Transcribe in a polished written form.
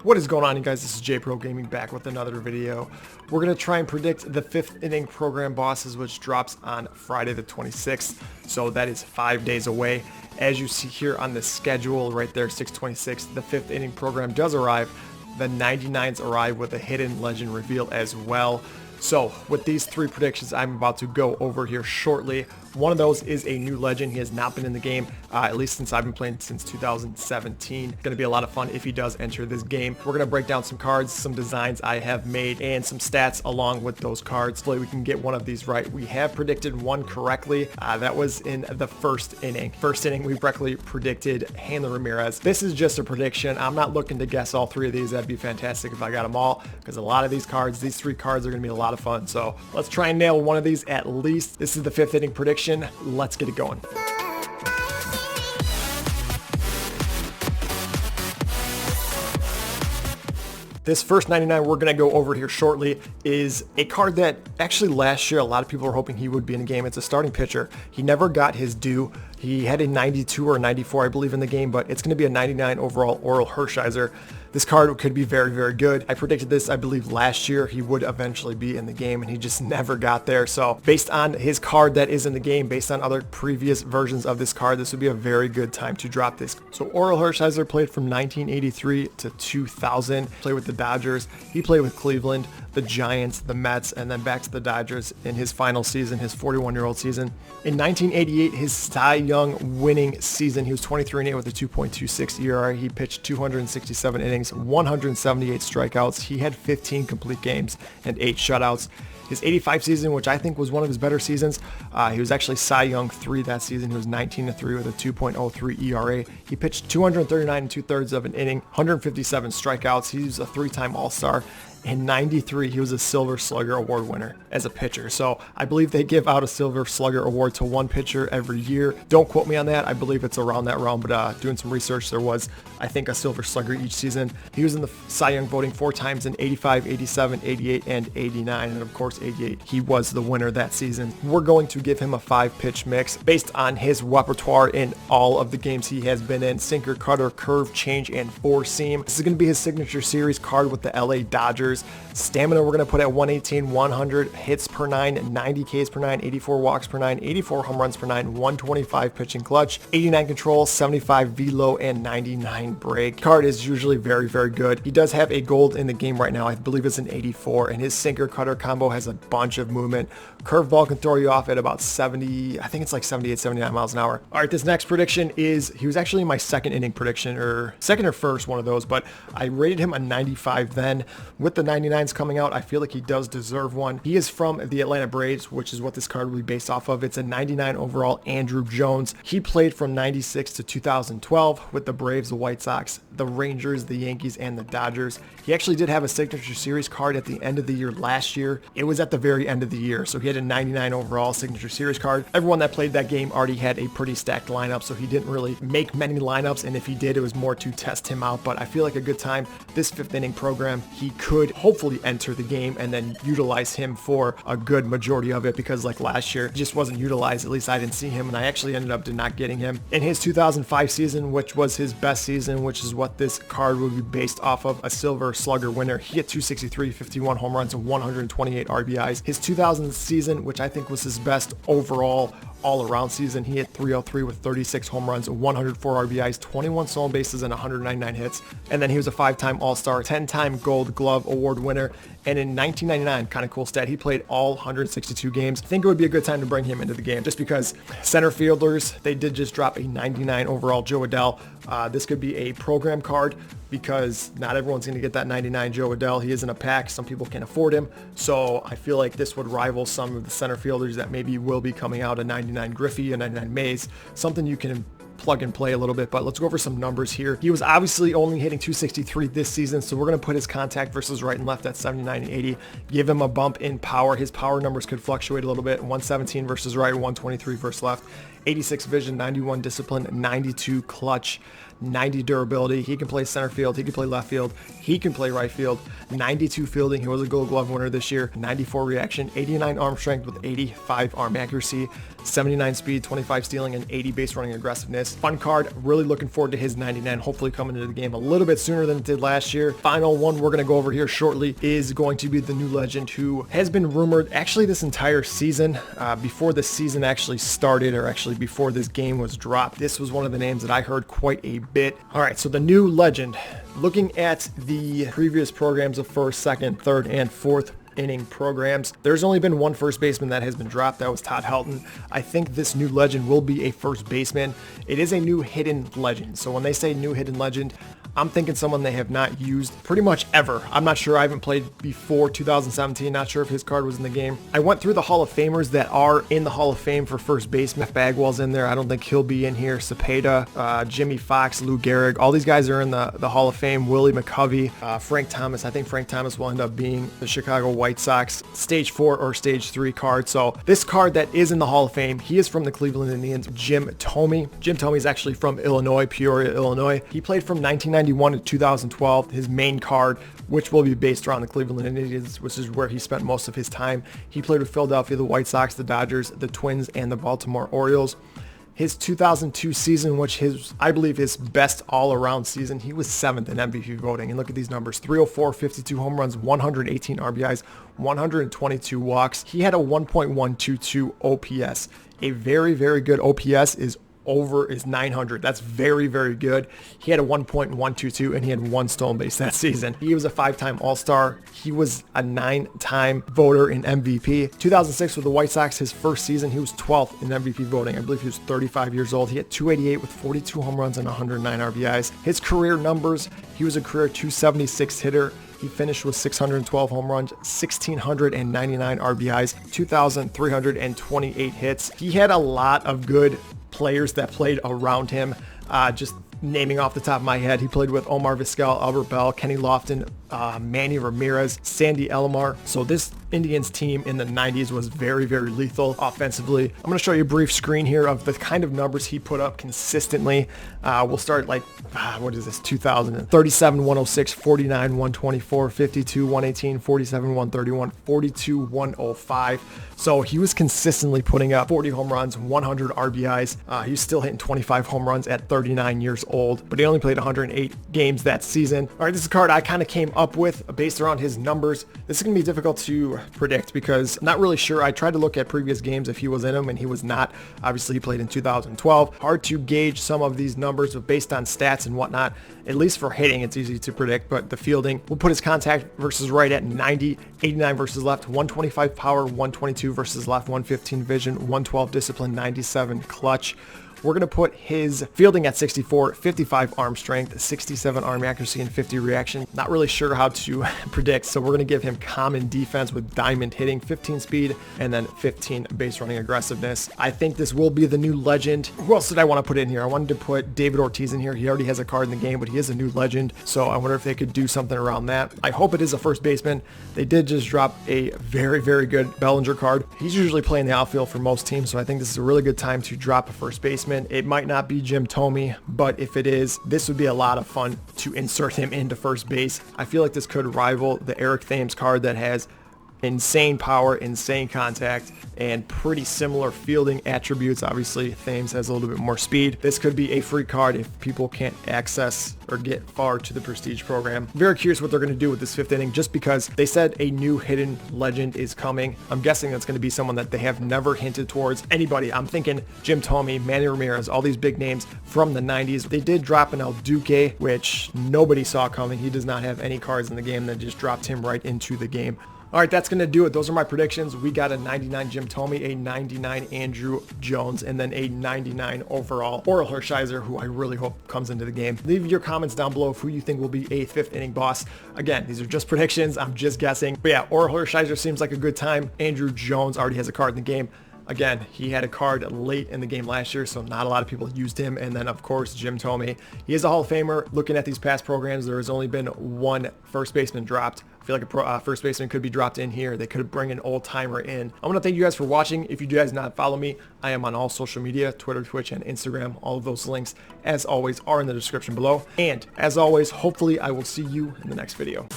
What is going on, you guys? This is JPro Gaming back with another video. We're going to try and predict the 5th inning program bosses, which drops on Friday the 26th. So that is 5 days away. As you see here on the schedule right there, 6/26, the 5th inning program does arrive. The 99s arrive with a hidden legend reveal as well. So with these 3 predictions I'm about to go over here shortly, one of those is a new legend. He has not been in the game, at least since I've been playing since 2017. Going to be a lot of fun if he does enter this game. We're going to break down some cards, some designs I have made, and some stats along with those cards. Hopefully we can get one of these right. We have predicted one correctly. That was in the first inning. First inning, we correctly predicted Hanley Ramirez. This is just a prediction. I'm not looking to guess all 3 of these. That'd be fantastic if I got them all, because a lot of these cards, these 3 cards are going to be a lot of fun. So let's try and nail one of these at least. This is the 5th inning prediction. Let's get it going. This first 99 we're going to go over here shortly is a card that actually last year a lot of people were hoping he would be in the game. It's a starting pitcher. He never got his due. He had a 92 or 94, I believe, in the game, but it's going to be a 99 overall Orel Hershiser. This card could be very, very good. I predicted this, I believe, last year. He would eventually be in the game, and he just never got there. So based on his card that is in the game, based on other previous versions of this card, this would be a very good time to drop this. So Orel Hershiser played from 1983 to 2000. Played with the Dodgers. He played with Cleveland, the Giants, the Mets, and then back to the Dodgers in his final season, his 41-year-old season. In 1988, his Cy Young winning season, he was 23-8 with a 2.26 ERA. He pitched 267 innings, 178 strikeouts. He had 15 complete games and 8 shutouts. His 85 season, which I think was one of his better seasons, he was actually Cy Young 3 that season. He was 19-3 with a 2.03 ERA. He pitched 239 2/3 of an inning, 157 strikeouts. He's a 3-time All-Star. In 93, he was a Silver Slugger Award winner as a pitcher. So I believe they give out a Silver Slugger Award to one pitcher every year. Don't quote me on that. I believe it's around that realm, but doing some research, there was, I think, a Silver Slugger each season. He was in the Cy Young voting 4 times in 85, 87, 88, and 89. And of course, 88, he was the winner that season. We're going to give him a 5-pitch mix based on his repertoire in all of the games he has been in: sinker, cutter, curve, change, and 4-seam. This is going to be his signature series card with the LA Dodgers. Stamina we're going to put at 118, 100 hits per 9, 90 Ks per 9, 84 walks per 9, 84 home runs per 9, 125 pitching clutch, 89 control, 75 velo, and 99 break. Card is usually very, very good. He does have a gold in the game right now. I believe it's an 84, and his sinker cutter combo has a bunch of movement. Curveball can throw you off at about 70, I think it's like 78, 79 miles an hour. All right, this next prediction is, he was actually my second inning prediction, or second or first, one of those, but I rated him a 95 then. With the 99s coming out, I feel like he does deserve one. He is from the Atlanta Braves, which is what this card will be based off of. It's a 99 overall Andruw Jones. He played from 96 to 2012 with the Braves, the White Sox, the Rangers, the Yankees, and the Dodgers. He actually did have a signature series card at the end of the year last year. It was at the very end of the year, so he had a 99 overall signature series card. Everyone that played that game already had a pretty stacked lineup, so he didn't really make many lineups, and if he did, it was more to test him out. But I feel like a good time, this 5th inning program, he could hopefully enter the game and then utilize him for a good majority of it, because like last year, he just wasn't utilized. At least I didn't see him, and I actually ended up not getting him. In his 2005 season, which was his best season, which is what this card will be based off of, a Silver Slugger winner, he had 263, 51 home runs, and 128 RBIs. His 2000 season, which I think was his best overall all-around season, he hit 303 with 36 home runs, 104 RBIs, 21 stolen bases, and 199 hits. And then he was a 5-time All-Star, 10-time Gold Glove Award winner. And in 1999, kind of cool stat, he played all 162 games. I think it would be a good time to bring him into the game, just because center fielders, they did just drop a 99 overall Joe Adell. This could be a program card, because not everyone's going to get that 99 Joe Adell. He is in a pack. Some people can't afford him. So I feel like this would rival some of the center fielders that maybe will be coming out, a 99 Griffey, a 99 Mays, something you can plug and play a little bit. But let's go over some numbers here. He was obviously only hitting 263 this season, so we're going to put his contact versus right and left at 79 and 80, give him a bump in power. His power numbers could fluctuate a little bit: 117 versus right, 123 versus left. 86 vision, 91 discipline, 92 clutch, 90 durability. He can play center field. He can play left field. He can play right field. 92 fielding. He was a Gold Glove winner this year. 94 reaction, 89 arm strength with 85 arm accuracy, 79 speed, 25 stealing, and 80 base running aggressiveness. Fun card. Really looking forward to his 99. Hopefully coming into the game a little bit sooner than it did last year. Final one we're going to go over here shortly is going to be the new legend who has been rumored actually this entire season. Before the season actually started, or actually before this game was dropped, this was one of the names that I heard quite a bit. All right, so the new legend, looking at the previous programs of first, second, third, and fourth inning programs, there's only been one first baseman that has been dropped. That was Todd Helton. I think this new legend will be a first baseman. It is a new hidden legend. So when they say new hidden legend, I'm thinking someone they have not used pretty much ever. I'm not sure. I haven't played before 2017. Not sure if his card was in the game. I went through the Hall of Famers that are in the Hall of Fame for first baseman. Bagwell's in there. I don't think he'll be in here. Cepeda, Jimmy Fox, Lou Gehrig. All these guys are in the Hall of Fame. Willie McCovey, Frank Thomas. I think Frank Thomas will end up being the Chicago White Sox stage 4 or stage 3 card. So this card that is in the Hall of Fame, he is from the Cleveland Indians, Jim Thome. Jim Thome is actually from Illinois, Peoria, Illinois. He played from 1991 to 2012. His main card, which will be based around the Cleveland Indians, which is where he spent most of his time. He played with Philadelphia, the White Sox, the Dodgers, the Twins, and the Baltimore Orioles. His 2002 season, which I believe his best all-around season, he was 7th in MVP voting. And look at these numbers: 304, 52 home runs, 118 RBIs, 122 walks. He had a 1.122 OPS. A very, very good OPS is 900. That's very, very good. He had a 1.122 and he had 1 stolen base that season. He was a 5-time All-Star. He was a 9-time voter in MVP. 2006 with the White Sox, his first season, he was 12th in MVP voting. I believe he was 35 years old. He had 288 with 42 home runs and 109 RBIs. His career numbers, he was a career 276 hitter. He finished with 612 home runs, 1,699 RBIs, 2,328 hits. He had a lot of good players that played around him. Just naming off the top of my head, he played with Omar Vizquel, Albert Bell, Kenny Lofton, Hanley Ramirez, Sandy Alomar. So this Indians team in the 90s was very, very lethal offensively. I'm going to show you a brief screen here of the kind of numbers he put up consistently. We'll start like, what is this, 2000? 37, 106, 49, 124, 52, 118, 47, 131, 42, 105. So he was consistently putting up 40 home runs, 100 RBIs. He was still hitting 25 home runs at 39 years old, but he only played 108 games that season. All right, this is a card I kind of came up with based around his numbers. This is going to be difficult to predict because I'm not really sure. I tried to look at previous games if he was in them, and he was not. Obviously, he played in 2012. Hard to gauge some of these numbers, but based on stats and whatnot, at least for hitting, it's easy to predict, but the fielding, we'll put his contact versus right at 90, 89 versus left, 125 power, 122 versus left, 115 vision, 112 discipline, 97 clutch. We're going to put his fielding at 64, 55 arm strength, 67 arm accuracy, and 50 reaction. Not really sure how to predict, so we're going to give him common defense with diamond hitting, 15 speed, and then 15 base running aggressiveness. I think this will be the new legend. Who else did I want to put in here? I wanted to put David Ortiz in here. He already has a card in the game, but he is a new legend, so I wonder if they could do something around that. I hope it is a first baseman. They did just drop a very, very good Bellinger card. He's usually playing the outfield for most teams, so I think this is a really good time to drop a first baseman. It might not be Jim Thome, but if it is, this would be a lot of fun to insert him into first base. I feel like this could rival the Eric Thames card that has insane power, insane contact, and pretty similar fielding attributes. Obviously, Thames has a little bit more speed. This could be a free card if people can't access or get far to the Prestige program. Very curious what they're going to do with this 5th inning, just because they said a new hidden legend is coming. I'm guessing that's going to be someone that they have never hinted towards anybody. I'm thinking Jim Thome, Hanley Ramirez, all these big names from the 90s. They did drop an El Duque, which nobody saw coming. He does not have any cards in the game. They just dropped him right into the game. All right, that's going to do it. Those are my predictions. We got a 99 Jim Thome, a 99 Andruw Jones, and then a 99 overall Orel Hershiser, who I really hope comes into the game. Leave your comments down below of who you think will be a 5th inning boss. Again, these are just predictions. I'm just guessing. But yeah, Orel Hershiser seems like a good time. Andruw Jones already has a card in the game. Again, he had a card late in the game last year, so not a lot of people used him. And then, of course, Jim Thome. He is a Hall of Famer. Looking at these past programs, there has only been one first baseman dropped. I feel like a first baseman could be dropped in here. They could bring an old-timer in. I want to thank you guys for watching. If you guys not follow me, I am on all social media, Twitter, Twitch, and Instagram. All of those links, as always, are in the description below. And, as always, hopefully I will see you in the next video.